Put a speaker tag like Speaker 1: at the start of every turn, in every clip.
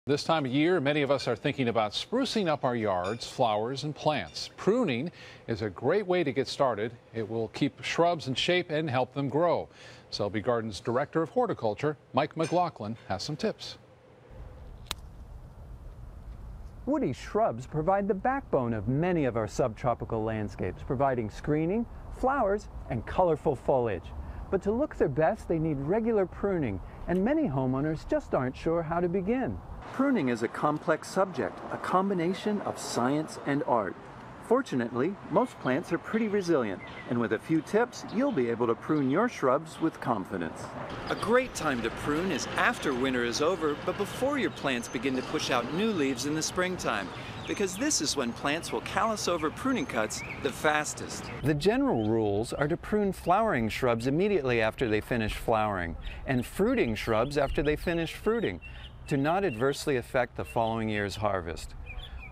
Speaker 1: This time of year, many of us are thinking about sprucing up our yards, flowers, and plants. Pruning is a great way to get started. It will keep shrubs in shape and help them grow. Selby Garden's Director of Horticulture, Mike McLaughlin, has some tips.
Speaker 2: Woody shrubs provide the backbone of many of our subtropical landscapes, providing screening, flowers, and colorful foliage. But to look their best, they need regular pruning, and many homeowners just aren't sure how to begin. Pruning is a complex subject, a combination of science and art. Fortunately, most plants are pretty resilient, and with a few tips, you'll be able to prune your shrubs with confidence.
Speaker 3: A great time to prune is after winter is over, but before your plants begin to push out new leaves in the springtime, because this is when plants will callus over pruning cuts the fastest.
Speaker 2: The general rules are to prune flowering shrubs immediately after they finish flowering, and fruiting shrubs after they finish fruiting, to not adversely affect the following year's harvest.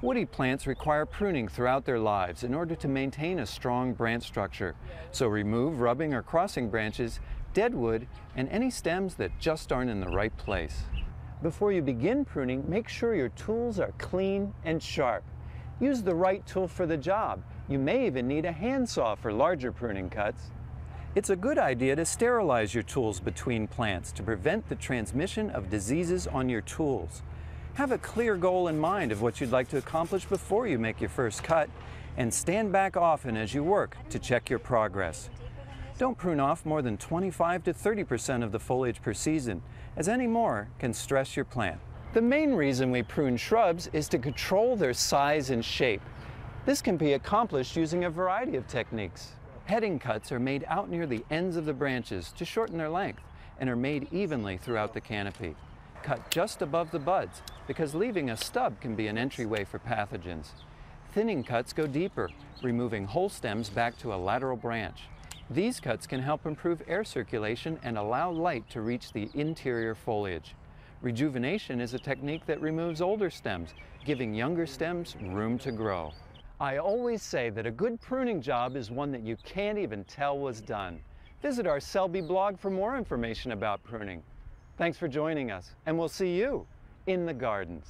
Speaker 2: Woody plants require pruning throughout their lives in order to maintain a strong branch structure, so remove rubbing or crossing branches, dead wood, and any stems that just aren't in the right place. Before you begin pruning, make sure your tools are clean and sharp. Use the right tool for the job. You may even need a handsaw for larger pruning cuts. It's a good idea to sterilize your tools between plants to prevent the transmission of diseases on your tools. Have a clear goal in mind of what you'd like to accomplish before you make your first cut, and stand back often as you work to check your progress. Don't prune off more than 25 to 30% of the foliage per season, as any more can stress your plant. The main reason we prune shrubs is to control their size and shape. This can be accomplished using a variety of techniques. Heading cuts are made out near the ends of the branches to shorten their length and are made evenly throughout the canopy. Cut just above the buds because leaving a stub can be an entryway for pathogens. Thinning cuts go deeper, removing whole stems back to a lateral branch. These cuts can help improve air circulation and allow light to reach the interior foliage. Rejuvenation is a technique that removes older stems, giving younger stems room to grow. I always say that a good pruning job is one that you can't even tell was done. Visit our Selby blog for more information about pruning. Thanks for joining us, and we'll see you in the gardens.